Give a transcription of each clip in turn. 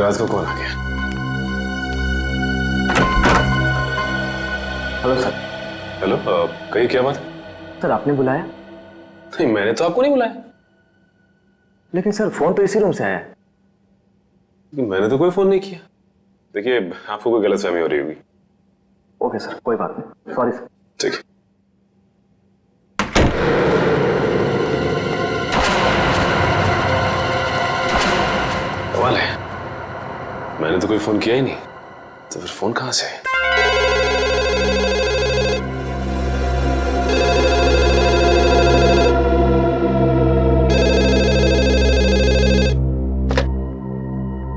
राज को कॉल आ गया। Hello sir. Hello, कहिए क्या बात? सर आपने बुलाया? नहीं, मैंने तो आपको नहीं बुलाया। लेकिन सर फोन तो इसी रूम से आया है। मैंने तो कोई फोन नहीं किया। देखिए, आपको कोई गलतफहमी हो रही होगी। ओके सर, कोई बात नहीं, सॉरी सर। ठीक है। कमाल है, मैंने तो कोई फोन किया ही नहीं, तो फिर फोन कहां से है?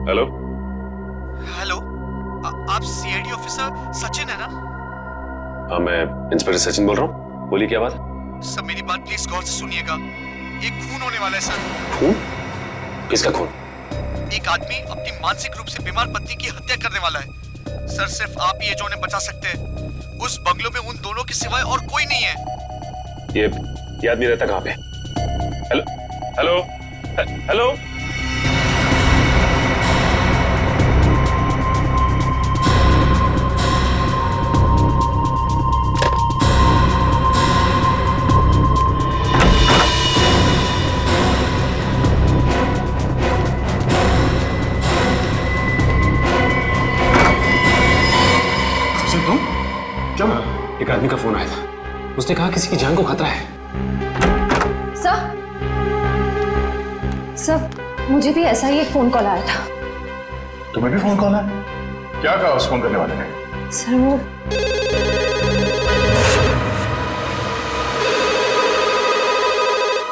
हेलो हेलो, आप सीआईडी ऑफिसर सचिन है ना? हाँ, मैं इंस्पेक्टर सचिन बोल रहा हूँ। बोलिए क्या बात? सर मेरी बात प्लीज गौर से सुनिएगा। एक खून होने वाला है सर। खून? किसका खून? एक आदमी अपनी मानसिक रूप से बीमार पत्नी की हत्या करने वाला है सर। सिर्फ आप ही जो उन्हें बचा सकते हैं। उस बंगलों में उन दोनों के सिवाय और कोई नहीं है। ये आदमी रहता कहाँ पे? Hello hello hello. एक आदमी का फोन आया था, उसने कहा किसी की जान को खतरा है। सर मुझे भी ऐसा ही एक फोन कॉल आया था। तुम्हें भी फोन कॉल आया? क्या कहा उस फोन करने वाले ने? सर वो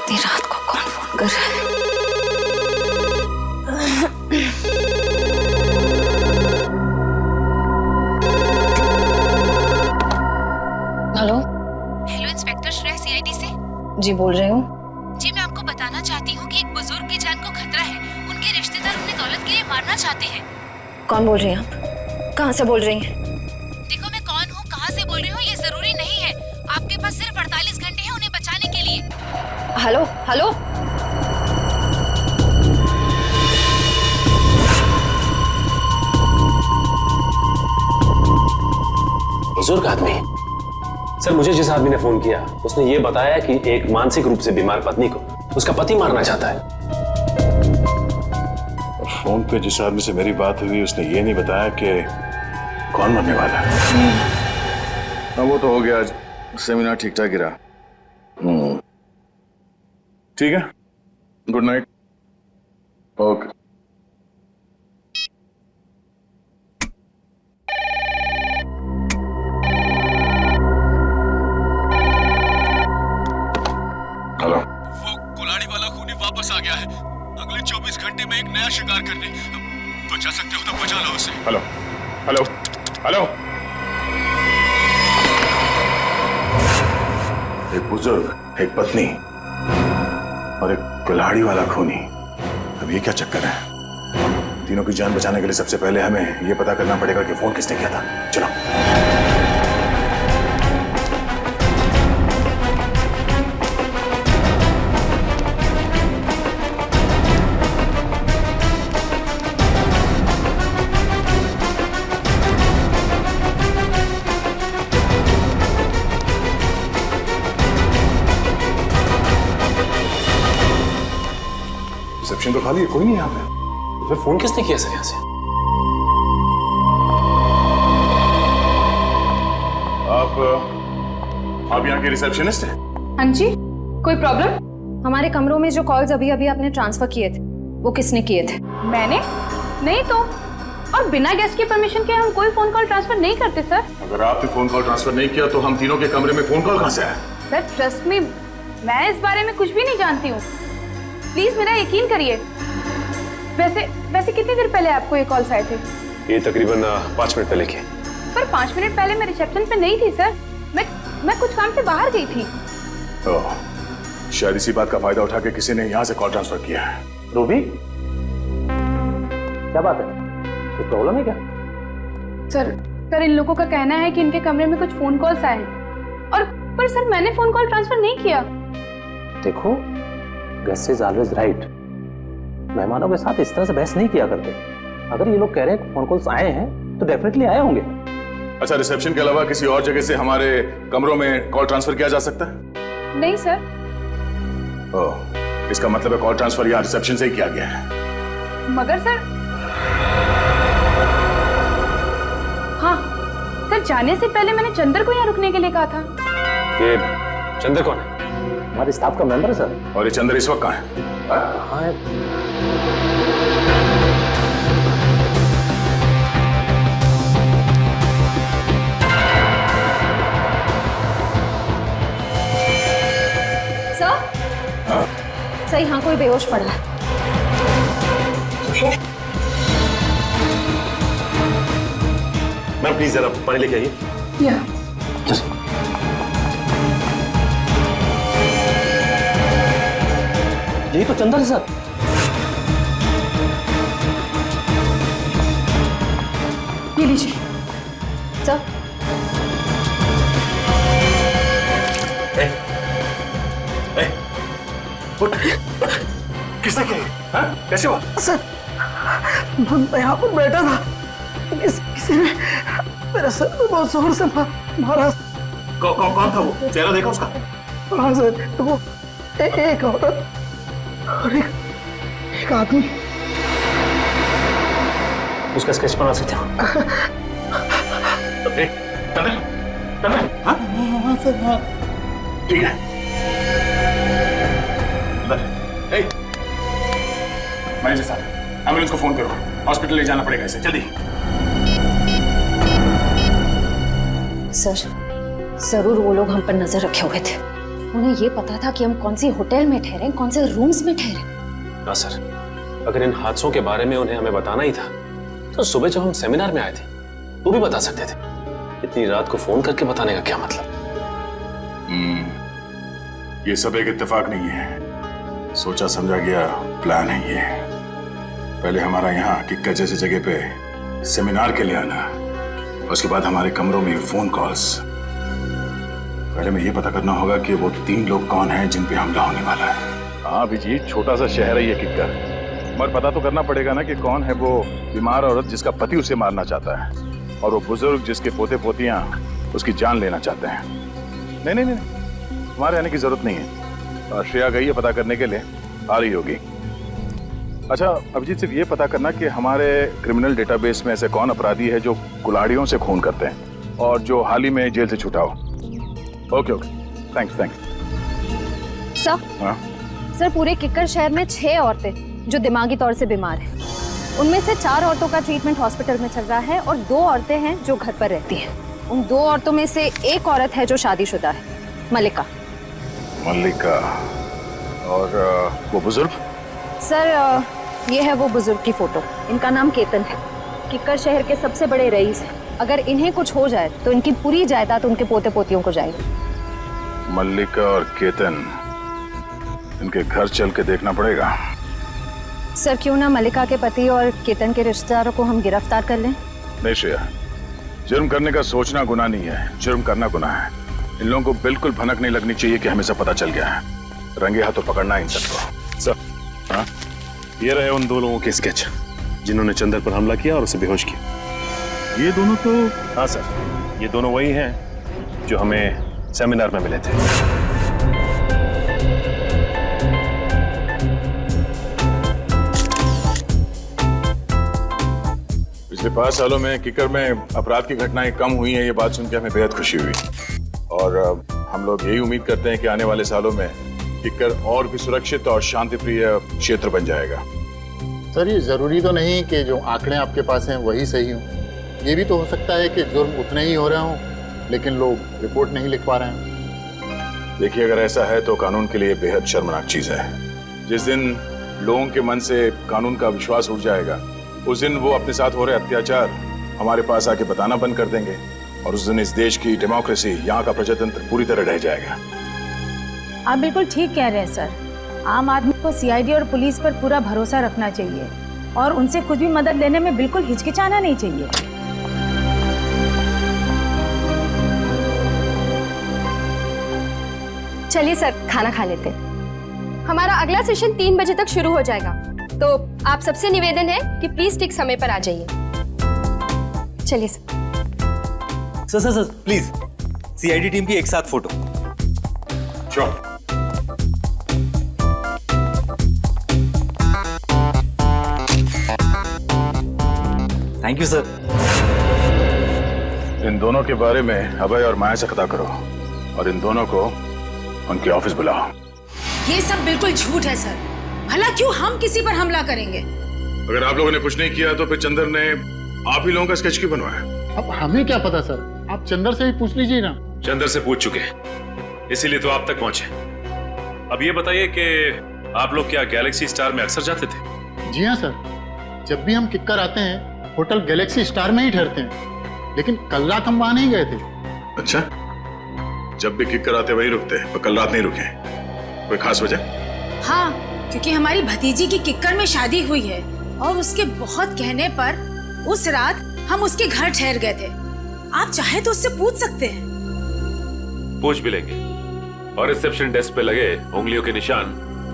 इतनी रात को कौन फोन कर रहा है? Hello hello, inspector Shreya CID से। जी बोल रही हूँ। जी मैं आपको बताना चाहती हूँ कि एक बुजुर्ग की जान को खतरा है। उनके रिश्तेदार उन्हें दौलत के लिए मारना चाहते हैं। कौन बोल रही हैं आप? कहाँ से बोल रही हैं? देखो, मैं कौन हूँ, कहाँ से बोल रही हूँ, ये जरूरी नहीं है। आपके पास सिर्फ 48 घंटे हैं उन्हें बचाने के लिए। Hello hello. बुजुर्ग आदमी? सर, मुझे जिस आदमी ने फोन किया उसने ये बताया कि एक मानसिक रूप से बीमार पत्नी को उसका पति मारना चाहता है। फोन पे जिस आदमी से मेरी बात हुई उसने ये नहीं बताया कि कौन मरने वाला है। हाँ वो तो हो गया, आज सेमिनार ठीक ठाक गिरा। ठीक है, गुड नाइट। ओके। हेलो, वो कुल्हाड़ी वाला खूनी वापस आ गया है। अगले 24 घंटे में एक नया शिकार करने। बचा सकते हो तो बचा लो उसे। Hello hello hello. एक बुजुर्ग, एक पत्नी और एक कुल्हाड़ी वाला खूनी। अब ये क्या चक्कर है? तीनों की जान बचाने के लिए सबसे पहले हमें ये पता करना पड़ेगा कि फोन किसने किया था। चलो। रिसेप्शन तो खाली है, कोई नहीं यहाँ पे। फिर फोन किसने किया सर यहाँ से? आप यहाँ के रिसेप्शनिस्ट हैं? हाँ जी, कोई प्रॉब्लम? हमारे कमरों में जो कॉल्स अभी अभी आपने ट्रांसफर किए थे वो किसने किए थे? मैंने? नहीं तो। और बिना गेस्ट की परमिशन के हम कोई फोन कॉल ट्रांसफर नहीं करते सर। अगर आपने फोन कॉल ट्रांसफर नहीं किया तो हम तीनों के कमरे में फोन कॉल कहाँ से आया? सर ट्रस्ट मी, मैं इस बारे में कुछ भी नहीं जानती हूँ। प्लीज मेरा यकीन करिए। वैसे कितनी देर पहले आपको ये कॉल्स आए थे? ये तकरीबन 5 मिनट पहले के। पर 5 मिनट पहले मैं रिसेप्शन पे नहीं थी सर। मैं कुछ काम से बाहर गई थी। ओह, शायद इसी बात का फायदा उठा के किसी ने यहाँ से कॉल ट्रांसफर किया है। रूबी, क्या बात है? कोई प्रॉब्लम है क्या? सर इन लोगों का कहना है कि इनके कमरे में कुछ फोन कॉल्स आए हैं। और पर सर मैंने फोन कॉल ट्रांसफर नहीं किया। देखो, गेस्ट इज ऑलवेज राइट। मेहमानों के साथ इस तरह से बहस नहीं किया करते। अगर ये लोग कह रहे हैं फोन कॉल्स आए हैं तो डेफिनेटली आए होंगे। अच्छा, रिसेप्शन के अलावा किसी और जगह से हमारे कमरों में कॉल ट्रांसफर किया जा सकता है? नहीं सर। ओह, इसका मतलब है कॉल ट्रांसफर यहाँ रिसेप्शन से ही किया गया है। मगर सर, हाँ सर, जाने से पहले मैंने चंदर को यहाँ रुकने के लिए कहा था। ये चंदर कौन है? हमारे स्टाफ का मेंबर है सर। और ये चंद्र इस वक्त कहाँ है? हाँ है। सर, सर यहाँ कोई बेहोश पड़ा है। मैम प्लीज जरा पानी लेके आइए। या यही तो चंदर है सर। ये लीजिए सर, किसने किया? हाँ? कैसे हुआ? सर, मैं यहाँ पर बैठा था, किसी ने मेरे सर में बहुत जोर से मारा। कौन था वो? चेहरा देखा उसका? हाँ सर, वो एक औरत और एक आदमी। उसका स्केच बना सकते हो? हाँ सर, हाँ। ठीक है। मैनेजर साहब, एम्बुलेंस को फोन करो, हॉस्पिटल ले जाना पड़ेगा इसे, जल्दी। सर, जरूर वो लोग हम पर नजर रखे हुए थे। उन्हें ये पता था कि हम कौन सी होटल में ठहरे, कौन से रूम्स में ठहरे। ना सर, अगर इन हादसों के बारे में उन्हें हमें बताना ही था तो सुबह जब हम सेमिनार में आए थे तो भी बता सकते थे। इतनी रात को फोन करके बताने का क्या मतलब? ये सब एक इत्तेफाक नहीं है, सोचा समझा गया प्लान है ये। पहले हमारा यहाँ किक्कर जैसी जगह पे सेमिनार के लिए आना, उसके बाद हमारे कमरों में फोन कॉल्स। पहले में ये पता करना होगा कि वो 3 लोग कौन हैं जिन पे हमला होने वाला है। हाँ अभिजीत, छोटा सा शहर है ये किक्कर, मगर पता तो करना पड़ेगा ना कि कौन है वो बीमार औरत जिसका पति उसे मारना चाहता है, और वो बुजुर्ग जिसके पोते पोतियां उसकी जान लेना चाहते हैं। नहीं नहीं नहीं, तुम्हारे आने की जरूरत नहीं है। और श्रेया गई है पता करने के लिए, आ रही होगी। अच्छा अभिजीत, सिर्फ ये पता करना कि हमारे क्रिमिनल डेटाबेस में ऐसे कौन अपराधी है जो कुल्हाड़ियों से खून करते हैं और जो हाल ही में जेल से छूटा हो। Okay okay, thanks thanks. Sir, हाँ सर, पूरे किक्कर शहर में 6 औरतें जो दिमागी तौर से बीमार हैं। उनमें से 4 औरतों का ट्रीटमेंट हॉस्पिटल में चल रहा है और 2 औरतें हैं जो घर पर रहती हैं। उन 2 औरतों में से एक औरत है जो शादीशुदा है, मल्लिका। मल्लिका। और वो बुजुर्ग? सर, ये है वो बुजुर्ग की फोटो। इनका नाम केतन है, किक्कर शहर के सबसे बड़े रईस हैं। अगर इन्हें कुछ हो जाए तो इनकी पूरी जायदाद उनके पोते पोतियों को जाएगी। मल्लिका और केतन, इनके घर चल के देखना पड़ेगा। सर, क्यों ना मल्लिका के पति और केतन के रिश्तेदारों को हम गिरफ्तार कर लें? नहीं श्रेया, जुर्म करने का सोचना गुनाह नहीं है, जुर्म करना गुनाह है। इन लोगों को बिल्कुल भनक नहीं लगनी चाहिए कि हमें सब पता चल गया है। रंगे हाथों पकड़ना इन सबको। सर, हाँ? ये रहे उन 2 लोगों के स्केच जिन्होंने चंदर पर हमला किया और उसे बेहोश किया। ये दोनों तो? हाँ सर, ये दोनों वही हैं जो हमें सेमिनार में मिले थे। पिछले 5 सालों में किक्कर में अपराध की घटनाएं कम हुई हैं, ये बात सुनकर हमें बेहद खुशी हुई। और हम लोग यही उम्मीद करते हैं कि आने वाले सालों में किक्कर और भी सुरक्षित और शांतिप्रिय क्षेत्र बन जाएगा। सर, ये जरूरी तो नहीं कि जो आंकड़े आपके पास हैं वही सही हों। ये भी तो हो सकता है कि जुर्म उतने ही हो रहे हों लेकिन लोग रिपोर्ट नहीं लिख पा रहे हैं। देखिए, अगर ऐसा है तो कानून के लिए बेहद शर्मनाक चीज है। जिस दिन लोगों के मन से कानून का विश्वास उठ जाएगा, उस दिन वो अपने साथ हो रहे अत्याचार हमारे पास आके बताना बंद कर देंगे, और उस दिन इस देश की डेमोक्रेसी, यहाँ का प्रजातंत्र पूरी तरह रह जाएगा। आप बिल्कुल ठीक कह रहे हैं सर। आम आदमी को सीआईडी और पुलिस पर पूरा भरोसा रखना चाहिए और उनसे कुछ भी मदद लेने में बिल्कुल हिचकिचाना नहीं चाहिए। चलिए सर, खाना खा लेते। हमारा अगला सेशन 3 बजे तक शुरू हो जाएगा। तो आप सबसे निवेदन है कि प्लीज ठीक समय पर आ जाइए। चलिए sir. Sir please CID team की एक साथ फोटो। श्योर। Thank you sir. इन दोनों के बारे में अभय और माया से पता करो और इन दोनों को उनके ऑफिस बुलाओ। ये सब बिल्कुल झूठ है सर। भला क्यों हम किसी पर हमला करेंगे? अगर आप लोगों ने कुछ नहीं किया तो फिर चंदर ने आप ही लोगों का स्केच क्यों बनवाया? अब हमें क्या पता सर, आप चंदर से भी पूछ लीजिए ना। चंदर से पूछ चुके हैं, इसीलिए तो आप तक पहुंचे। अब ये बताइए कि आप लोग क्या गैलेक्सी स्टार में अक्सर जाते थे? जी हाँ सर, जब भी हम किक्कर आते हैं होटल गैलेक्सी स्टार में ही ठहरते हैं, लेकिन कल रात हम वहां नहीं गए थे। अच्छा, जब भी किक कराते वही रुकते, तो कल रात नहीं रुके? कोई खास वजह? हाँ, क्योंकि हमारी भतीजी की किक्कर में शादी हुई है और उसके बहुत कहने पर उस रात हम उसके घर ठहर गए थे। आप चाहे तो उससे पूछ सकते हैं। पूछ भी लेंगे और रिसेप्शन डेस्क पे लगे उंगलियों के निशान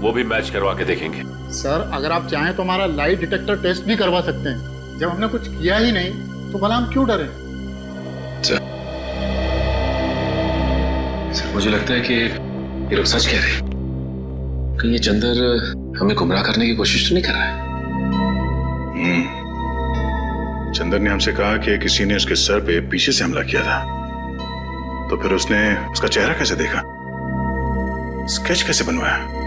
वो भी मैच करवा के देखेंगे। सर अगर आप चाहें तो हमारा लाई डिटेक्टर टेस्ट भी करवा सकते हैं। जब हमने कुछ किया ही नहीं तो भला हम क्यों डरे? सर मुझे लगता है कि ये लोग सच कह रहे हैं। कहीं ये चंदर हमें गुमराह करने की कोशिश तो नहीं कर रहा है? चंदर ने हमसे कहा कि किसी ने उसके सर पे पीछे से हमला किया था, तो फिर उसने उसका चेहरा कैसे देखा, स्केच कैसे बनवाया?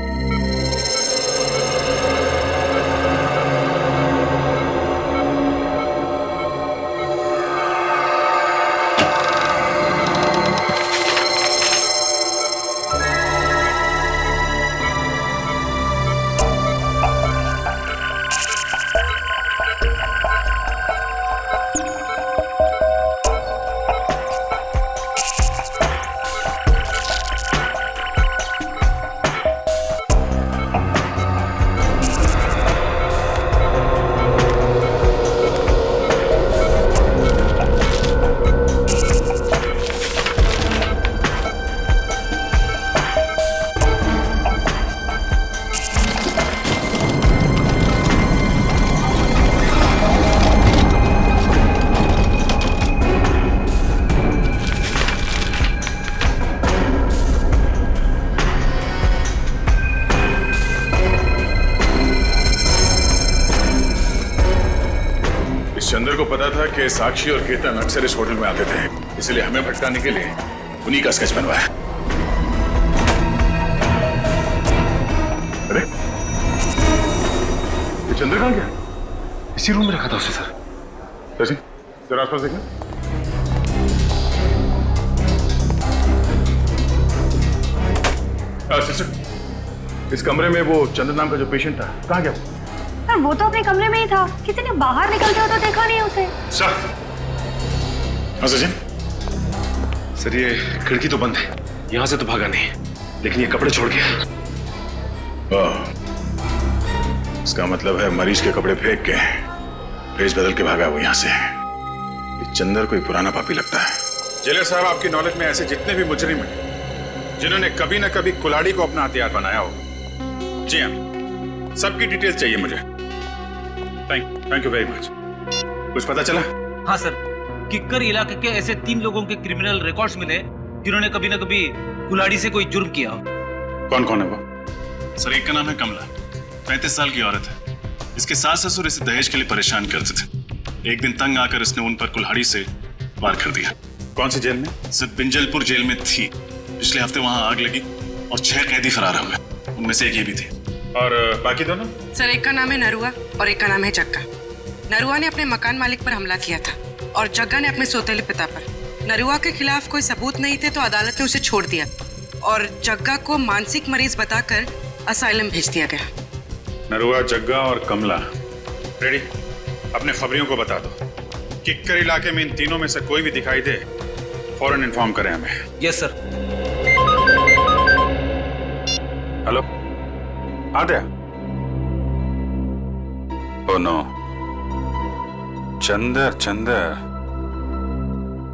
चंदर को पता था कि साक्षी और केतन अक्सर इस होटल में आते थे, इसलिए हमें भटकाने के लिए उन्हीं का स्केच बनवाया। अरे ये चंदर कहां गया? इसी रूम में रखा था उसे सर। जरा आसपास देखना। सिस्टर, इस कमरे में वो चंदर नाम का जो पेशेंट था कहां गया? सर वो तो अपने कमरे में ही था, किसी ने बाहर निकलते हो तो देखा नहीं उसे। सर, हाँ सचिन। सर ये खिड़की तो बंद है, यहाँ से तो भागा नहीं, लेकिन ये कपड़े छोड़ गया। इसका मतलब है मरीज के कपड़े फेंक के भेष बदल के भागा वो यहाँ से। ये चंदर कोई पुराना पापी लगता है। जेलर साहब, आपकी नॉलेज में ऐसे जितने भी मुजरिम हैं जिन्होंने कभी न कभी कुल्हाड़ी को अपना हथियार बनाया हो, जी हाँ, सबकी डिटेल्स चाहिए मुझे। Thank you very much. कुछ पता चला? हाँ सर, किक्कर इलाके के ऐसे 3 लोगों के क्रिमिनल रिकॉर्ड्स मिले जिन्होंने कभी न कभी कुल्हाड़ी से कोई जुर्म किया हो। कौन कौन है वो? सर एक का नाम है कमला, 35 साल की औरत है। इसके सास ससुर इसे दहेज के लिए परेशान करते थे। एक दिन तंग आकर इसने उन पर कुल्हाड़ी से वार कर दिया। कौन सी जेल में? सर बिंजलपुर जेल में थी। पिछले हफ्ते वहां आग लगी और 6 कैदी फरार हुए, उनमें से एक ये भी थी। और बाकी दोनों? सर एक का नाम है नरुआ और एक का नाम है जग्गा। नरुआ ने अपने मकान मालिक पर हमला किया था और जग्गा ने अपने सौतेले पिता पर। नरुआ के खिलाफ कोई सबूत नहीं थे तो अदालत ने उसे छोड़ दिया और जग्गा को मानसिक मरीज बताकर असाइलम भेज दिया गया। नरुआ, जग्गा और कमला रेडी? अपने खबरियों को बता दो, किक्कर इलाके में इन तीनों में से कोई भी दिखाई दे फौरन इन्फॉर्म करें हमें। Yes sir. हेलो, हाँ दया। Oh no, Chandar.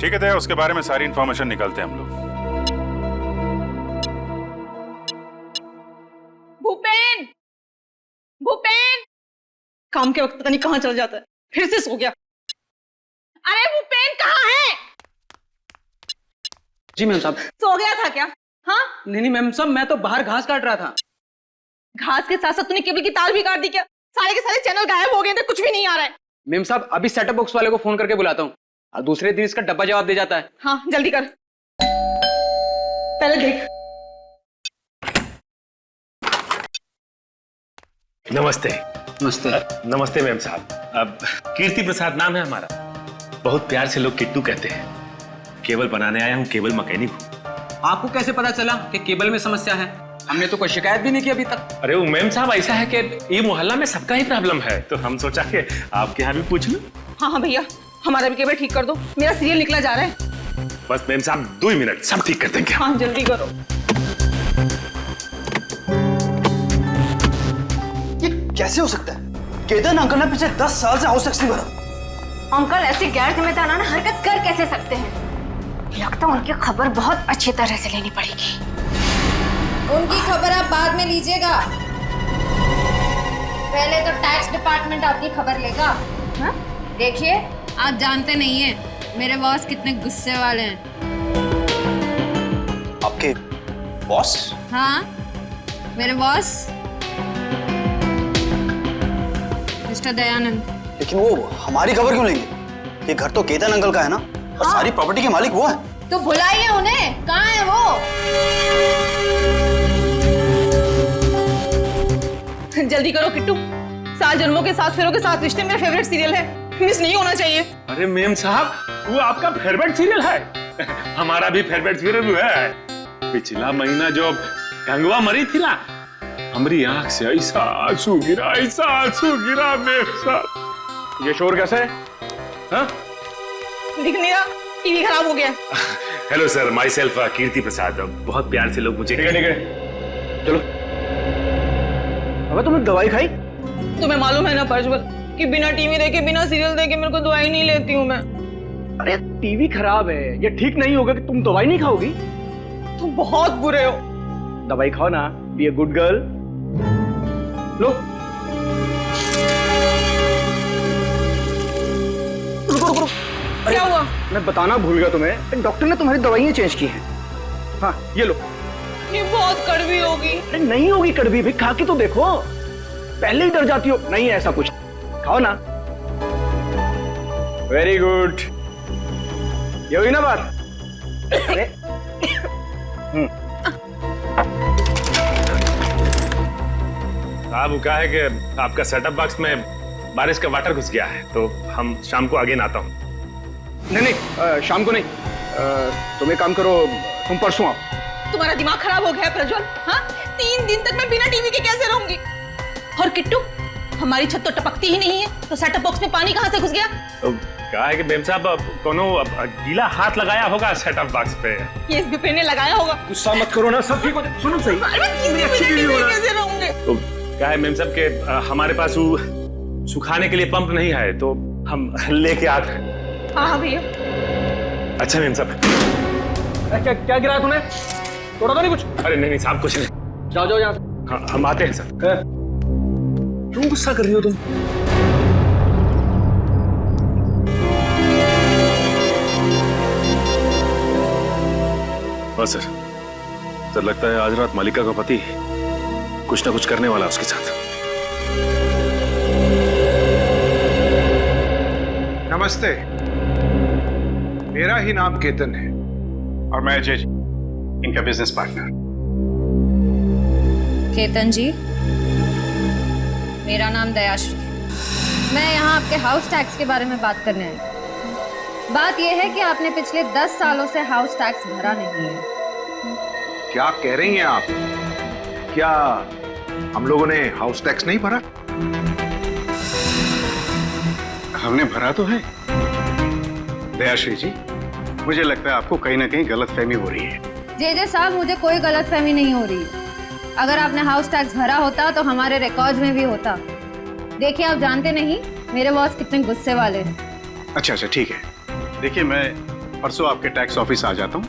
ठीक है दया, उसके बारे में सारी इंफॉर्मेशन निकालते हैं हम लोग। भूपेन, भूपेन, काम के वक्त पता नहीं कहाँ चल जाता है, फिर से सो गया। अरे वो पेन कहाँ है? जी मैम साहब। सो गया था क्या? हाँ नहीं मैम साहब, मैं तो बाहर घास काट रहा था। घास के साथ साथ तूने केबल की तार भी काट दी क्या? सारे के सारे चैनल गायब हो गए थे, कुछ भी नहीं आ रहा है। मैम साहब अभी सेटअप बॉक्स वाले को फोन करके बुलाता हूँ और दूसरे दिन इसका डब्बा जवाब दे जाता है। हाँ जल्दी कर, पहले देख। नमस्ते। नमस्ते। नमस्ते मैम साहब। अब कीर्ति प्रसाद नाम है हमारा। बहुत प्यार से लोग किट्टू कहते हैं। केबल बनाने आया हूँ, केबल मैकेनिक हूँ। आपको कैसे पता चला कि केबल में समस्या है? हमने तो कोई शिकायत भी नहीं की अभी तक। अरे वो मैम साहब ऐसा है कि ये मोहल्ला में सबका ही प्रॉब्लम है, तो हम सोचा कि आपके यहाँ भी पूछ लूं। हाँ भैया, हमारा भी केबल ठीक कर दो, मेरा सीरियल निकला जा रहा है। बस मैम साहब 2 मिनट, सब ठीक कर देंगे। हाँ जल्दी करो। ये कैसे हो सकता है? केतन अंकल ने पिछले 10 साल से हाउस टैक्स नहीं भरा। अंकल ऐसी गैर जिम्मेदाराना हरकत कर कैसे सकते हैं? लगता है उनकी खबर बहुत अच्छी तरह से लेनी पड़ेगी। उनकी खबर आप बाद में लीजिएगा, पहले तो टैक्स डिपार्टमेंट आपकी खबर लेगा। हाँ? देखिए आप जानते नहीं हैं मेरे बॉस कितने गुस्से वाले हैं। आपके बॉस? हाँ मेरे बॉस मिस्टर दयानंद। लेकिन वो हमारी खबर क्यों लेंगे? ये घर तो केतन अंकल का है ना, और सारी प्रॉपर्टी के मालिक वो है। तो बुलाइए उन्हें, कहाँ है वो? जल्दी करो किट्टू, 7 जन्मों के 7 फेरों के 7 रिश्ते मेरा फेवरेट सीरियल है, मिस नहीं होना चाहिए। अरे मैम साहब वो आपका फेवरेट सीरियल है। हमारा भी फेवरेट सीरियल है। पिछला महीना जो गंगवा मरी थी ना, हमारी आंख से ऐसा आंसू गिरा मैम साहब। ये शोर कैसे है? हाँ? दिख नहीं रहा, टीवी खराब हो गया। हेलो सर, माई सेल्फ कीर्ति प्रसाद। बहुत प्यार से लोग मुझे। ठीक है चलो। अबे तुमने दवाई खाई? तुम्हें मालूम है ना प्रज्वल कि बिना टीवी देखे, बिना सीरियल देखे मेरे को दवाई नहीं लेती हूँ मैं। अरे टीवी खराब है, ये ठीक नहीं होगा कि तुम दवाई नहीं खाओगी। तुम बहुत बुरे हो। दवाई खाओ ना, बी ए गुड गर्ल। लो रुको। क्या हुआ? मैं बताना भूल गया तुम्हें, डॉक्टर ने तुम्हारी दवाइयाँ चेंज की हैं। हाँ ये लो। ये बहुत कड़वी होगी। अरे नहीं होगी कड़वी भी, खा के तो देखो। पहले ही डर जाती हो। नहीं है ऐसा कुछ, खाओ ना। वेरी गुड, ये हुई ना बात। अरे साहब क्या है कि आपका सेटअप बॉक्स में बारिश का वाटर घुस गया है, तो हम शाम को आगे आता हूँ। नहीं शाम को नहीं, तुम एक काम करो, तुम परसों आओ। तुम्हारा दिमाग खराब हो गया है प्रज्वल। हाँ 3 दिन तक मैं बिना टीवी के कैसे रहूंगी? और किट्टू, हमारी छत तो टपकती ही नहीं है, तो सेटअप बॉक्स में पानी कहाँ से घुस गया? तो क्या है कि मैम साहब कोनो गीला हाथ लगाया होगा सेटअप बॉक्स पे। ये इस विपिन ने लगाया होगा। गुस्सा मत करो ना, सब ठीक हो जाए। सुनो सही, कैसे रहूंगे? तो क्या है मैम साहब के हमारे पास वो सुखाने के लिए पंप नहीं है, तो हम लेके आते हैं। हाँ भैया। अच्छा मैम साहब। क्या गिराया तूने? तोड़ा तो नहीं कुछ? अरे नहीं साहब कुछ नहीं। जाओ यहाँ से। हाँ हम आते हैं सर। क्यों गुस्सा कर रही हो तुम? हाँ सर लगता है आज रात मालिका का पति कुछ ना कुछ करने वाला उसके साथ। नमस्ते, मेरा ही नाम केतन है और मैं अजय, इनका बिजनेस पार्टनर। केतन जी, मेरा नाम दयाश्री। मैं यहाँ आपके हाउस टैक्स के बारे में बात करने आई। बात यह है कि आपने पिछले 10 सालों से हाउस टैक्स भरा नहीं है। क्या कह रही हैं आप? क्या हम लोगों ने हाउस टैक्स नहीं भरा? हमने भरा तो है। दयाश्री जी, मुझे लगता है आपको कहीं ना कहीं गलतफहमी हो रही है। जे साहब, मुझे कोई गलतफहमी नहीं हो रही। अगर आपने हाउस टैक्स भरा होता तो हमारे रिकॉर्ड्स में भी होता। देखिए, आप जानते नहीं मेरे बॉस कितने गुस्से वाले हैं। अच्छा ठीक है। देखिए, मैं परसों आपके टैक्स ऑफिस आ जाता हूँ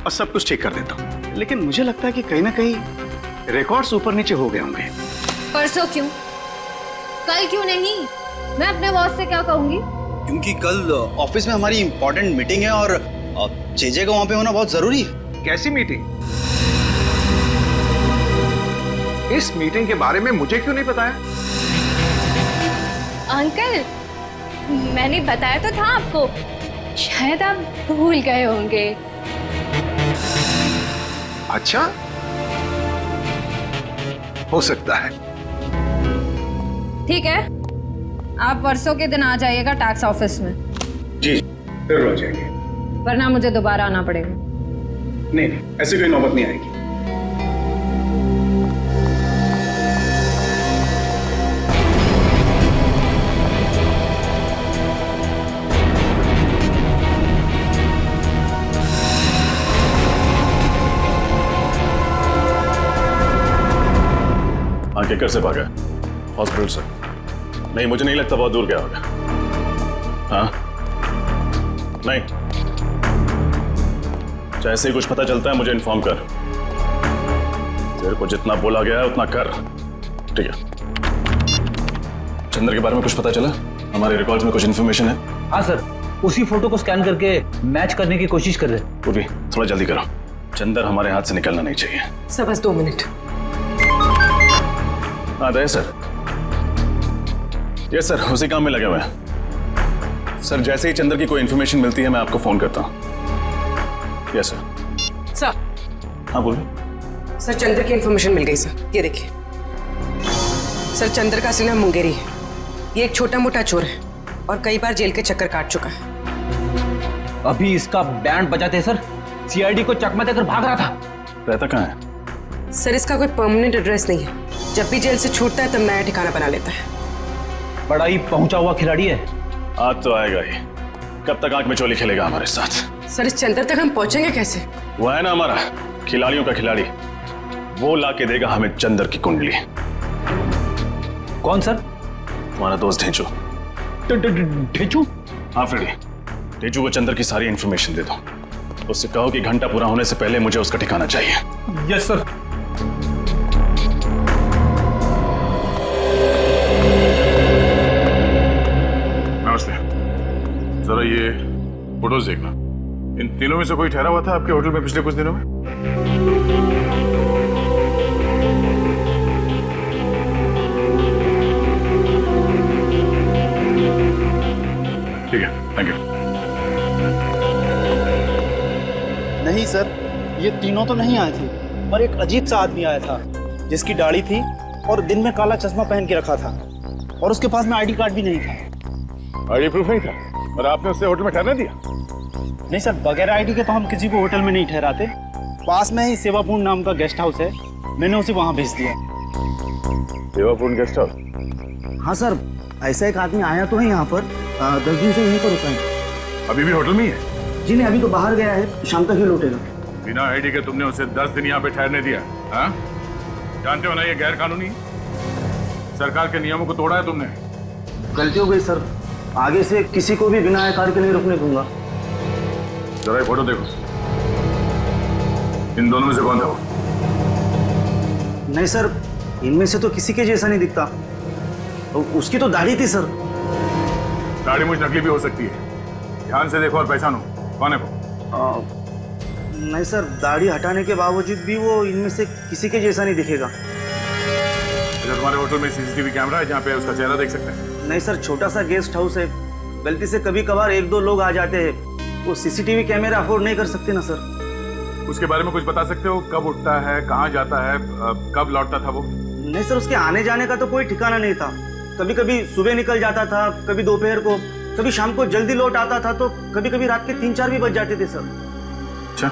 और सब कुछ ठीक कर देता हूँ, लेकिन मुझे लगता है कि कहीं ना कहीं रिकॉर्ड्स ऊपर नीचे हो गए होंगे। परसों क्यों? कल क्यों नहीं? मैं अपने बॉस से क्या कहूंगी? क्योंकि कल ऑफिस में हमारी इंपॉर्टेंट मीटिंग है और जेजे का वहां पे होना बहुत जरूरी है। कैसी मीटिंग? इस मीटिंग के बारे में मुझे क्यों नहीं बताया? अंकल, मैंने बताया तो था आपको, शायद आप भूल गए होंगे। अच्छा, हो सकता है। ठीक है, आप परसों के दिन आ जाइएगा टैक्स ऑफिस में। जी जरूर आ जाएंगे। वरना मुझे दोबारा आना पड़ेगा। नहीं नहीं, ऐसी कोई नौबत नहीं आएगी। किकर से भागा हॉस्पिटल से? नहीं, मुझे नहीं लगता बहुत दूर गया होगा। हाँ नहीं, जैसे ही कुछ पता चलता है मुझे इन्फॉर्म कर। तेरे को जितना बोला गया है उतना कर, ठीक है? चंद्र के बारे में कुछ पता चला? हमारे रिकॉर्ड्स में कुछ इन्फॉर्मेशन है? हाँ सर, उसी फोटो को स्कैन करके मैच करने की कोशिश कर रहे हैं। पूर्वी थोड़ा जल्दी करो, चंद्र हमारे हाथ से निकलना नहीं चाहिए। सर बस 2 मिनट। हाँ दया सर। यस सर, उसी काम में लगे हुए हैं सर। जैसे ही चंद्र की कोई इन्फॉर्मेशन मिलती है मैं आपको फोन करता हूँ। Yes sir. सर। हाँ बोलिए। सर चंद्र की इन्फॉर्मेशन मिल गई सर, ये देखिए। सर चंद्र का असली नाम मुंगेरी है। ये एक छोटा मोटा चोर है और कई बार जेल के चक्कर काट चुका है। अभी इसका बैंड बजाते सर, सीआईडी को चकमा देकर भाग रहा था। रहता कहाँ है? सर इसका कोई परमानेंट एड्रेस नहीं है। जब भी जेल से छूटता है तब नया ठिकाना बना लेता है। बड़ा ही पहुंचा हुआ खिलाड़ी है। आज तो आएगा ही। कब तक आंख में चोली खेलेगा हमारे साथ? सर इस चंद्र तक हम पहुंचेंगे कैसे? वो है ना हमारा खिलाड़ियों का खिलाड़ी, वो ला के देगा हमें चंद्र की कुंडली। कौन सर? तुम्हारा दोस्त ढेंचू। ढेंचू? हाँ फ्रेडी, ढेंचू को चंद्र की सारी इंफॉर्मेशन दे दो। उससे कहो कि घंटा पूरा होने से पहले मुझे उसका ठिकाना चाहिए। Yes sir. नमस्ते। जरा ये फोटोज देखना। इन तीनों में से कोई ठहरा हुआ था आपके होटल में पिछले कुछ दिनों में? ठीक है, थैंक यू। नहीं सर, ये तीनों तो नहीं आए थे, पर एक अजीब सा आदमी आया था जिसकी दाढ़ी थी और दिन में काला चश्मा पहन के रखा था और उसके पास में आईडी कार्ड भी नहीं था। आईडी प्रूफ नहीं था और आपने उससे होटल में ठहरने दिया? नहीं सर, बगैर आईडी के तो हम किसी को होटल में नहीं ठहराते। पास में ही सेवापूर्ण नाम का गेस्ट हाउस है, मैंने उसे वहां भेज दिया। सेवापूर्ण गेस्ट हाउस? हाँ सर, ऐसा एक आदमी आया तो है यहाँ पर, 10 दिन से यहीं पर रुका है। अभी भी होटल में ही है? जी नहीं, अभी तो बाहर गया है, शाम तक ही लौटेगा। बिना आईडी के तुमने उसे 10 दिन यहाँ पे ठहरने दिया? हाँ? जानते हो ना ये गैर कानूनी है। सरकार के नियमों को तोड़ा है तुमने। गलती हो गई सर, आगे से किसी को भी बिना आईडी के नहीं रुकने दूंगा। जरा ये फोटो देखो, इन दोनों में से कौन था वो? नहीं सर, इनमें से तो किसी के जैसा नहीं दिखता। उसकी तो दाढ़ी थी सर। दाढ़ी मुझ नकली भी हो सकती है, ध्यान से देखो और पहचानो कौन है वो। नहीं सर, दाढ़ी हटाने के बावजूद भी वो इनमें से किसी के जैसा नहीं दिखेगा। अच्छा, तुम्हारे होटल में सीसीटीवी कैमरा है जहाँ पे उसका चेहरा देख सकते हैं? नहीं सर, छोटा सा गेस्ट हाउस है, गलती से कभी कभार 1-2 लोग आ जाते हैं, वो सीसीटीवी कैमरा अफोर्ड नहीं कर सकते ना सर। उसके बारे में कुछ बता सकते हो? कब उठता है, कहाँ जाता है, कब लौटता था वो? नहीं सर, उसके आने जाने का तो कोई ठिकाना नहीं था। कभी कभी सुबह निकल जाता था, कभी दोपहर को, कभी शाम को जल्दी लौट आता था, तो कभी कभी रात के 3-4 भी बज जाते थे सर। अच्छा,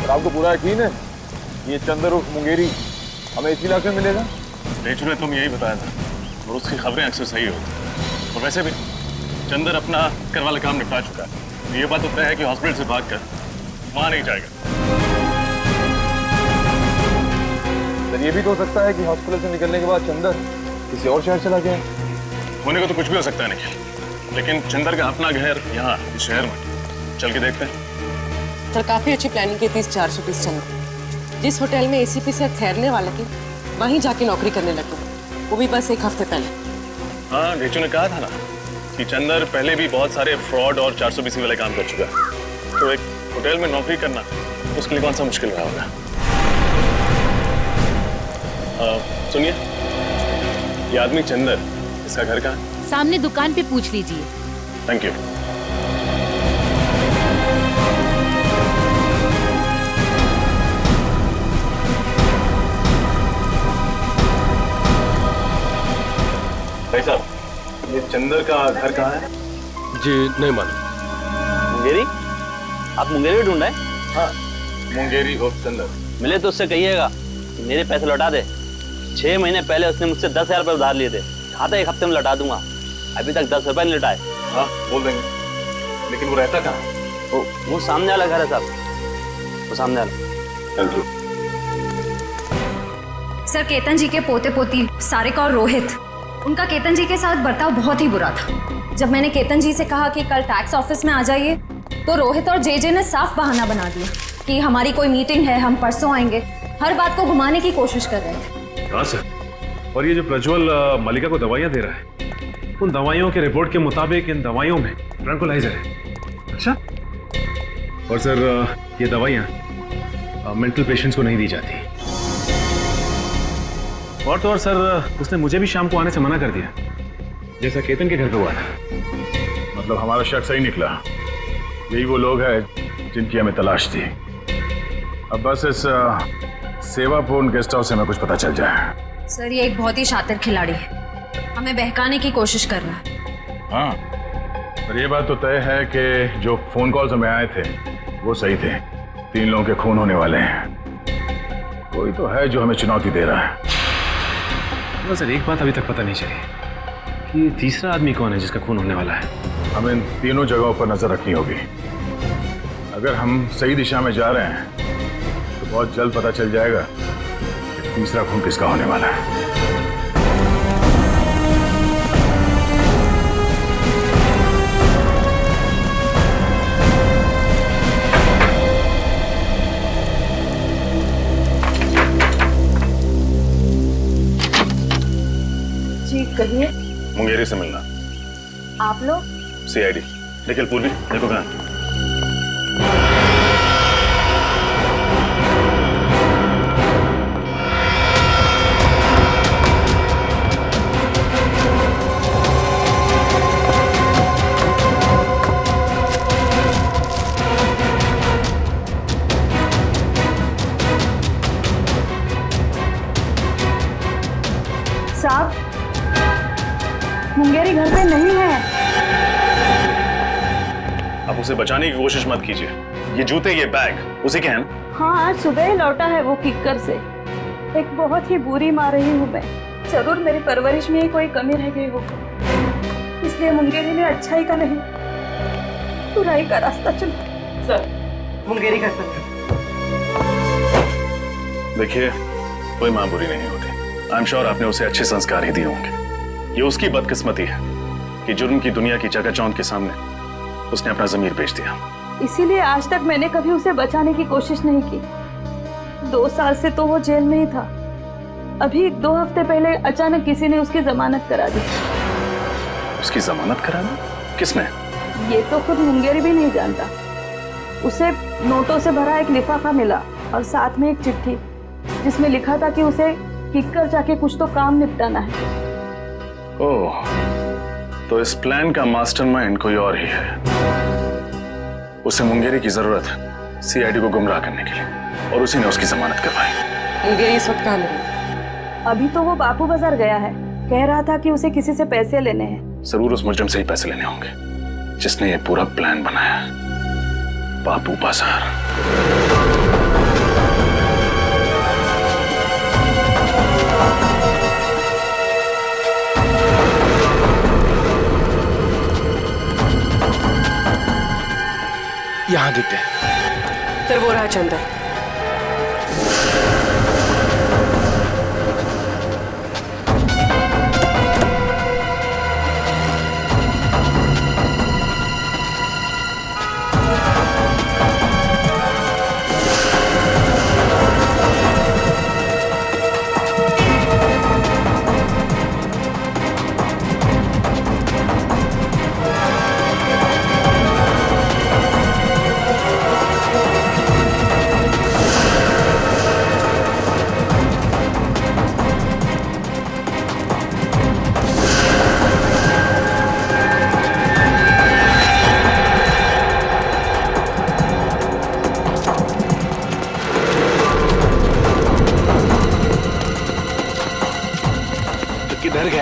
आपको पूरा यकीन है ये चंद्र उर्फ मुंगेरी हमें इसी इलाके में मिलेगा? ढेंचू ने तुम यही बताया था और उसकी खबरें अक्सर सही होती। और वैसे भी चंद्र अपना कर वाला काम निपटा चुका है। ये बात तो तय है कि हॉस्पिटल से भागकर वहां नहीं जाएगा। सर ये भी तो हो सकता है कि हॉस्पिटल से निकलने के बाद चंद्र किसी और शहर चला गया। होने को तो कुछ भी हो सकता है निखिल, लेकिन चंदर का अपना घर यहाँ इस शहर में, चल के देखते हैं। सर काफी अच्छी प्लानिंग की थी इस 400 पीस चंदर। जिस होटल में एसीपी सर ठहरने वाले थे वहीं जाके नौकरी करने लगे, वो भी बस एक हफ्ते पहले। हाँ, घेचू ने कहा था ना कि चंदर पहले भी बहुत सारे फ्रॉड और 420 वाले काम कर चुका है, तो एक होटल में नौकरी करना उसके लिए कौन सा मुश्किल रहा होगा। सुनिए, ये आदमी चंदर, इसका घर कहाँ है? सामने दुकान पे पूछ लीजिए। Thank you. भाई साहब, ये चंदर का घर कहाँ है? जी नहीं मालूम। मुंगेरी? आप मुंगेरी ढूंढ रहे हैं? हाँ, मुंगेरी ऑफ चंदर। मिले तो उससे कहिएगा कि मेरे पैसे लौटा दे। 6 महीने पहले उसने मुझसे 10,000 रुपये उधार लिए थे, कहा था 1 हफ्ते में लौटा दूंगा, अभी तक 10 रुपये नहीं लौटाए। हाँ बोल देंगे, लेकिन वो रहता कहाँ? वो सामने वाला घर है साहब, वो सामने वाला। सर, केतन जी के पोते पोती सारिका और रोहित, उनका केतन जी के साथ बर्ताव बहुत ही बुरा था। जब मैंने केतन जी से कहा कि कल टैक्स ऑफिस में आ जाइए, तो रोहित और जेजे ने साफ बहाना बना दिया कि हमारी कोई मीटिंग है, हम परसों आएंगे। हर बात को घुमाने की कोशिश कर रहे थे। हाँ सर, और ये जो प्रज्वल मलिका को दवाइयाँ दे रहा है, उन दवाइयों के रिपोर्ट के मुताबिक इन दवाइयों में ट्रैंकुलाइजर है। अच्छा, और सर ये दवाइयाँ मेंटल पेशेंट्स को नहीं दी जाती। और तो और सर, उसने मुझे भी शाम को आने से मना कर दिया, जैसा केतन के घर पे हुआ था। मतलब हमारा शक सही निकला, यही वो लोग हैं जिनकी हमें तलाश थी। अब बस इस सेवापूर्ण गेस्ट हाउस से हमें कुछ पता चल जाए। सर, ये एक बहुत ही शातिर खिलाड़ी है, हमें बहकाने की कोशिश कर रहा है। हाँ, पर ये बात तो तय है कि जो फोन कॉल्स हमें आए थे वो सही थे। 3 लोगों के खून होने वाले हैं। कोई तो है जो हमें चुनौती दे रहा है। सर, एक बात अभी तक पता नहीं चली कि तीसरा आदमी कौन है जिसका खून होने वाला है। हमें इन तीनों जगहों पर नजर रखनी होगी। अगर हम सही दिशा में जा रहे हैं तो बहुत जल्द पता चल जाएगा कि तीसरा खून किसका होने वाला है। जी कहिए। मुंगेरी से मिलना। आप लोग? सीआईडी। निखिल पूर्वी, देखो कहाँ। साहब, मुंगेरी घर पे नहीं है। आप उसे बचाने की कोशिश मत कीजिए। ये जूते, ये बैग उसी के हैं ना? हाँ, आज सुबह ही लौटा है वो किक्कर से। एक बहुत ही बुरी माँ रही हूँ मैं। जरूर मेरी परवरिश में ही कोई कमी रह गई हो, इसलिए मुंगेरी ने अच्छाई का नहीं बुराई का रास्ता चुना। सर, मुंगेरी घर पर। देखिए, कोई माँ बुरी नहीं होती। आई एम श्योर आपने उसे अच्छे संस्कार ही दिए होंगे। ये उसकी बदकिस्मती है कि जुर्म की दुनिया की चकाचौंध के सामने उसने अपना ज़मीर बेच दिया। इसीलिए आज तक मैंने कभी उसे बचाने की कोशिश नहीं की। 2 साल से तो वो जेल में ही था। अभी 2 हफ्ते पहले अचानक किसी ने उसकी जमानत करा दी। उसकी जमानत करा दी? किसने? ये तो खुद मुंगेरी भी नहीं जानता। उसे नोटों से भरा एक लिफाफा मिला और साथ में एक चिट्ठी जिसमें लिखा था कि उसे किक्कर जाके कुछ तो काम निपटाना है। ओह, तो इस प्लान का मास्टरमाइंड कोई और ही है। उसे मुंगेरी की जरूरत है सीआईडी को गुमराह करने के लिए, और उसी ने उसकी जमानत करवाई। मुंगेरी इस वक्त कहाँ मिली? अभी तो वो बापू बाजार गया है। कह रहा था कि उसे किसी से पैसे लेने हैं। जरूर उस मुजरिम से ही पैसे लेने होंगे जिसने ये पूरा प्लान बनाया। बापू बाजार। यहाँ दिखते हैं। फिर वो रहा चंदर।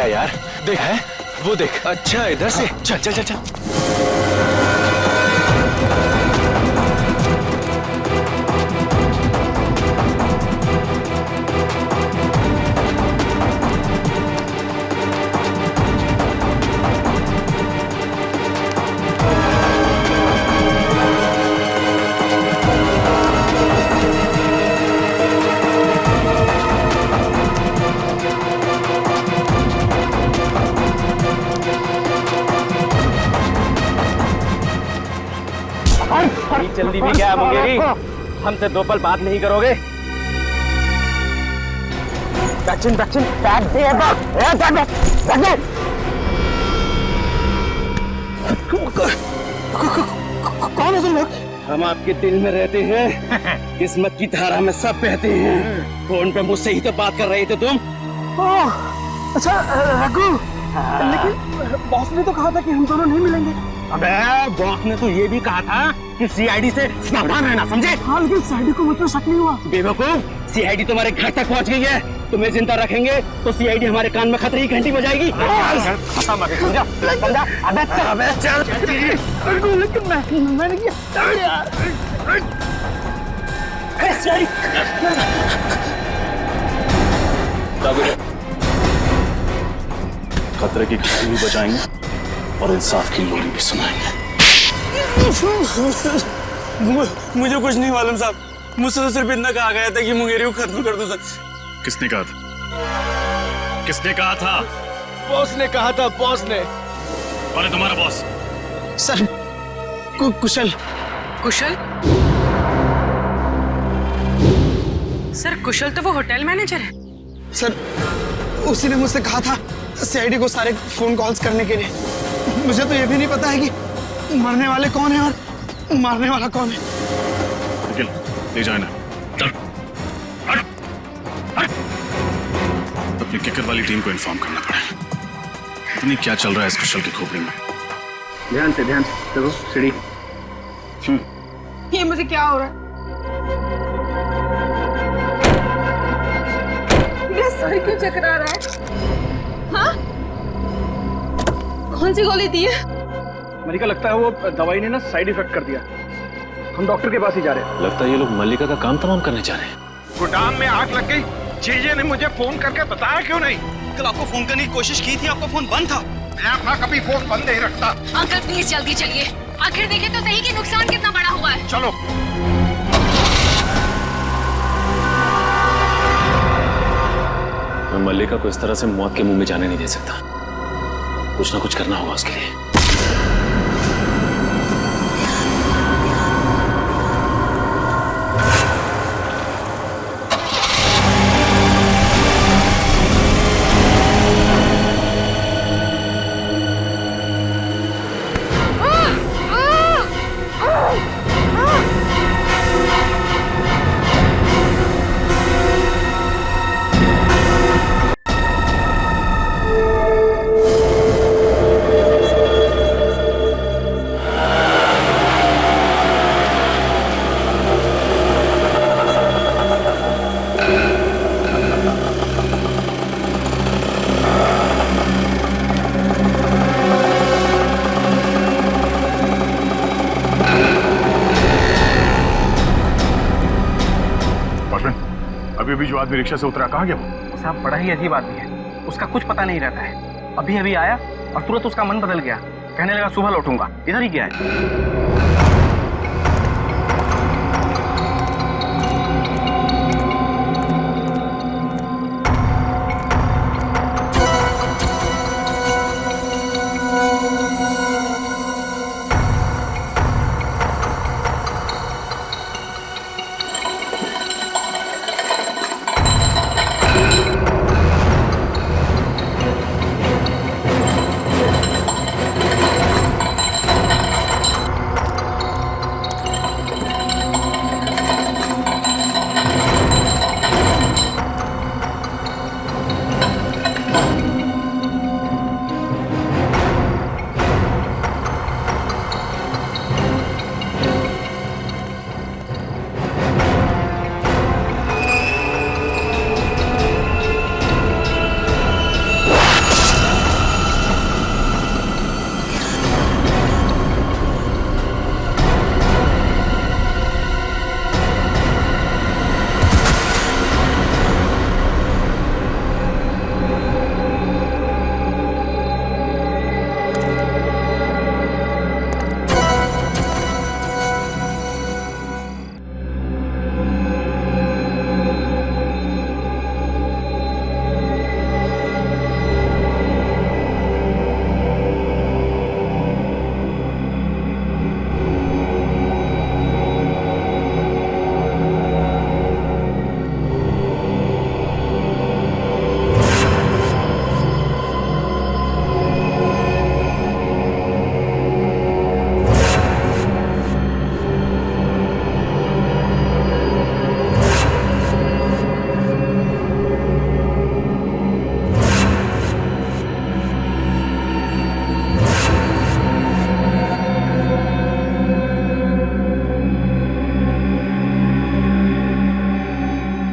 यार, देख है वो देख। अच्छा इधर से चल चल चल चल। जल्दी भी क्या मुंगेरी, हमसे 2 पल बात नहीं करोगे? कौन है तुम लोग? हम आपके दिल में रहते हैं, किस्मत की धारा में सब बहते हैं। फोन पे मुझसे ही तो बात कर रहे थे तुम। अच्छा रघु, लेकिन बॉस ने तो कहा था कि हम दोनों नहीं मिलेंगे। अबे बॉस ने तो ये भी कहा था कि सीआईडी से सावधान रहना, समझे? हाँ लेकिन सीआईडी को मुझ पर शक नहीं हुआ। बेवकूफ, सीआईडी तुम्हारे घर तक पहुंच गई है। तुम्हें जिंदा रखेंगे तो सीआईडी हमारे कान में खतरे की घंटी बजाएगी। समझा? अबे चल। लेकिन मैंने किया। खतरे की घंटी भी बजाएंगे और इंसाफ की लोरी भी सुनाएंगे। मुझे कुछ नहीं मालूम साहब, मुझसे तो सिर्फ इतना कहा गया था कि मुंगेरी को खत्म कर दो सर। किसने कहा था? किसने कहा था? बॉस ने कहा था, बॉस ने। कौन है तुम्हारा बॉस? सर कुशल। कुशल? सर कुशल तो वो होटल मैनेजर है। सर उसी ने मुझसे कहा था सीआईडी को सारे फोन कॉल्स करने के लिए। मुझे तो ये भी नहीं पता है कि मरने वाले कौन है और मारने वाला कौन है। निखिल, ले जाए ना। चल। हट। हट। अपनी किकर वाली टीम को इन्फॉर्म करना पड़ेगा। पता नहीं क्या चल रहा है इस कुशल की खोपड़ी में। ध्यान से देखो सीढ़ी। ये मुझे क्या हो रहा है? मेरा सर क्यों चकरा रहा है? हाँ? कौन सी गोली दी है? मलिका, लगता है वो दवाई ने ना साइड इफेक्ट कर दिया। हम डॉक्टर के पास ही जा रहे हैं। लगता है ये लोग मल्लिका का काम तमाम करने जा रहे हैं। गोदाम में आग लग गई, जीजे ने मुझे फोन करके बताया क्यों नहीं? कल आपको फोन करने की कोशिश की थी, आपका फोन बंद था। मैं अपना कभी फोन बंद नहीं रखता। अंकल प्लीज जल्दी चलिए, आखिर देखें तो सही कि नुकसान कितना बड़ा हुआ है। चलो। मैं मल्लिका को इस तरह से मौत के मुंह में जाने नहीं दे सकता। कुछ ना कुछ करना होगा उसके लिए। अभी जो आदमी रिक्शा से उतरा, कहाँ गया वो? साहब बड़ा ही अजीब आदमी है, उसका कुछ पता नहीं रहता है। अभी अभी आया और तुरंत उसका मन बदल गया, कहने लगा सुबह लौटूंगा। इधर ही गया है।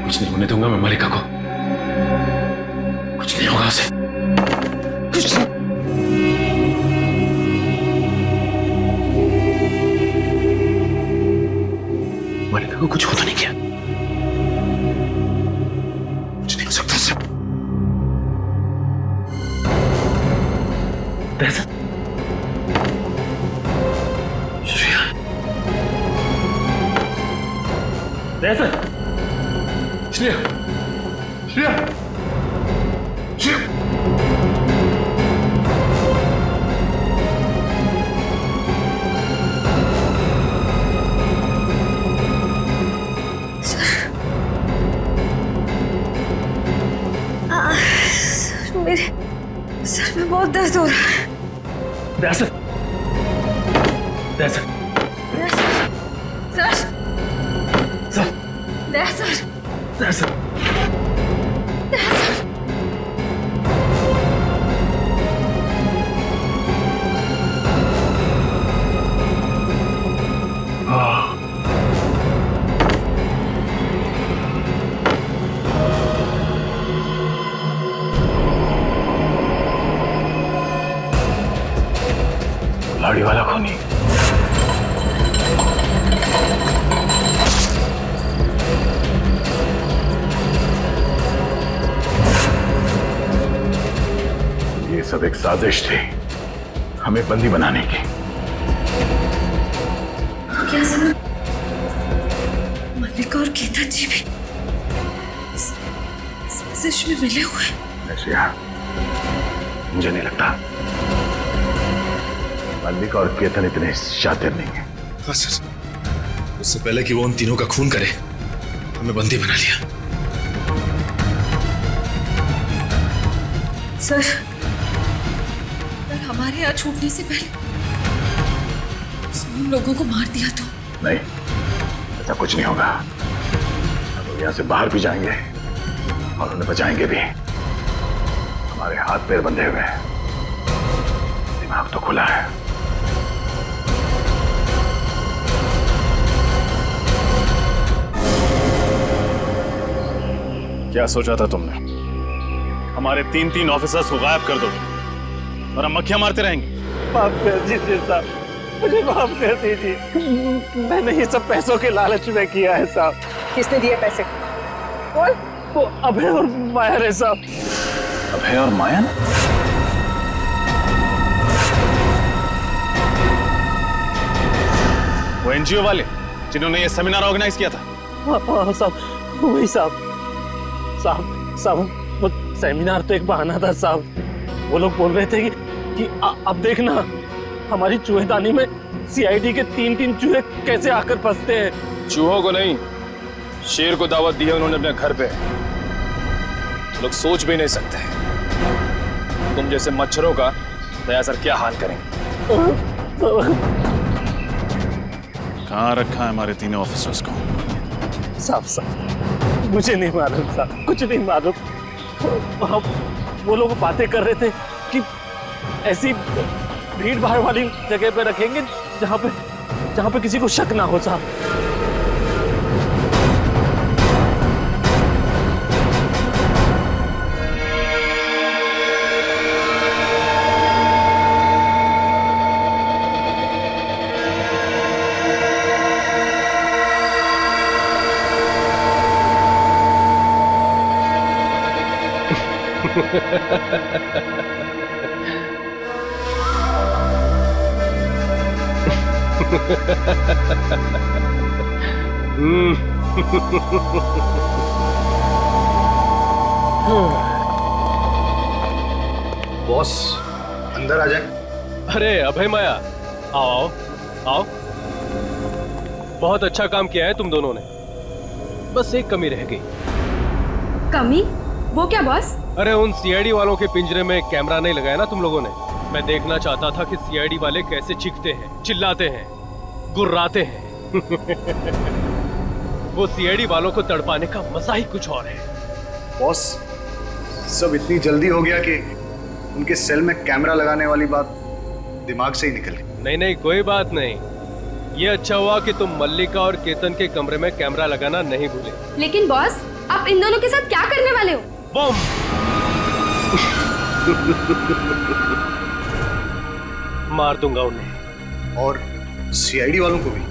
कुछ नहीं होने दूंगा मैं मल्लिका को। कुछ नहीं होगा उसे, कुछ नहीं। मल्लिका को कुछ हो तो नहीं किया? कुछ नहीं हो सकता उससे। दहशत। श्रेया, दहशत। श्रेया, श्रेया, श्रेया। मेरे सर में बहुत दर्द हो रहा है। दहशत, दहशत, सर, सर, दहशत, दहशत। लाड़ी वाला खूनी। ये सब एक साजिश थी हमें बंदी बनाने की। क्या सर? मल्लिका और केतन जी भी इस साजिश में मिले हुए हैं? श्रेया, मुझे नहीं लगता मल्लिका और केतन इतने शातिर नहीं है। हाँ सर, उससे पहले कि वो उन तीनों का खून करे हमें बंदी बना लिया। सर, अगर हमारे यहाँ छूटने से पहले उसने उन लोगों को मार दिया तो? नहीं, ऐसा कुछ नहीं होगा। हम लोग यहाँ से बाहर भी जाएंगे और उन्हें बचाएंगे भी। हमारे हाथ पैर बंधे हुए हैं, दिमाग तो खुला है। क्या सोचा था तुमने? हमारे तीन ऑफिसर्स को गायब कर दोगे और हम मक्खियां मारते रहेंगे? माफ कर दीजिए साहब, मुझे माफ कर दीजिए। मैंने ये सब पैसों के लालच में किया है साहब। किसने दिए पैसे? कौन? वो अभय और माया है साहब। अभय और माया? वो एनजीओ वाले जिन्होंने ये सेमिनार ऑर्गेनाइज किया था? हाँ साहब, वही साहब। साहब, वो सेमिनार तो एक बहाना था साहब। वो लोग बोल रहे थे कि अब देखना हमारी चूहेदानी में सीआईडी के तीन चूहे कैसे आकर फंसते हैं। चूहों को नहीं, शेर को दावत दी है उन्होंने अपने घर पे। लोग सोच भी नहीं सकते तुम जैसे मच्छरों का दया सर क्या हाल करेंगे। कहाँ रखा है हमारे तीनों ऑफिसर्स को? साहब, मुझे नहीं मालूम साहब, कुछ नहीं मालूम। वो लोग बातें कर रहे थे कि ऐसी भीड़ भाड़ वाली जगह पे रखेंगे जहाँ पे किसी को शक ना हो साहब। बॉस, अंदर आ जाए। अरे अभय माया, आओ आओ आओ। बहुत अच्छा काम किया है तुम दोनों ने, बस एक कमी रह गई। कमी? वो क्या बॉस? अरे उन सीआईडी वालों के पिंजरे में कैमरा नहीं लगाया ना तुम लोगों ने। मैं देखना चाहता था कि सीआईडी वाले कैसे चीखते हैं, चिल्लाते हैं, गुर्राते हैं। वो सीआईडी वालों को तड़पाने का मजा ही कुछ और है। बॉस, सब इतनी जल्दी हो गया कि उनके सेल में कैमरा लगाने वाली बात दिमाग से ही निकल गई। नहीं नहीं, कोई बात नहीं। ये अच्छा हुआ कि तुम मल्लिका और केतन के कमरे में कैमरा लगाना नहीं भूले। लेकिन बॉस, आप इन दोनों के साथ क्या करने वाले हो? बम। मार दूंगा उन्हें। और सीआईडी वालों को भी।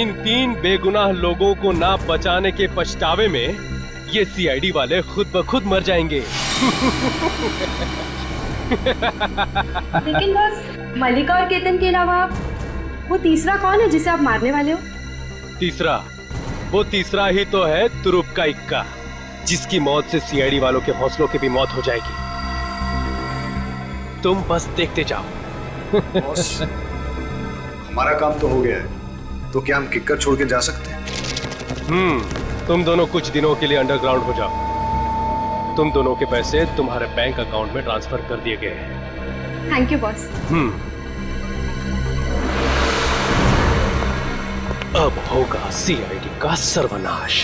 इन 3 बेगुनाह लोगों को ना बचाने के पछतावे में ये सीआईडी वाले खुद ब खुद मर जाएंगे। लेकिन बस मलिका और केतन के अलावा वो तीसरा कौन है जिसे आप मारने वाले हो? वो तीसरा ही तो है तुरुप का इक्का, जिसकी मौत से सीआईडी वालों के हौसलों की भी मौत हो जाएगी। तुम बस देखते जाओ। बॉस, हमारा काम तो हो गया है, तो क्या हम किक्कर छोड़ के जा सकते हैं? तुम दोनों कुछ दिनों के लिए अंडरग्राउंड हो जाओ। तुम दोनों के पैसे तुम्हारे बैंक अकाउंट में ट्रांसफर कर दिए गए हैं। Thank you boss. अब होगा सीआईडी का सर्वनाश।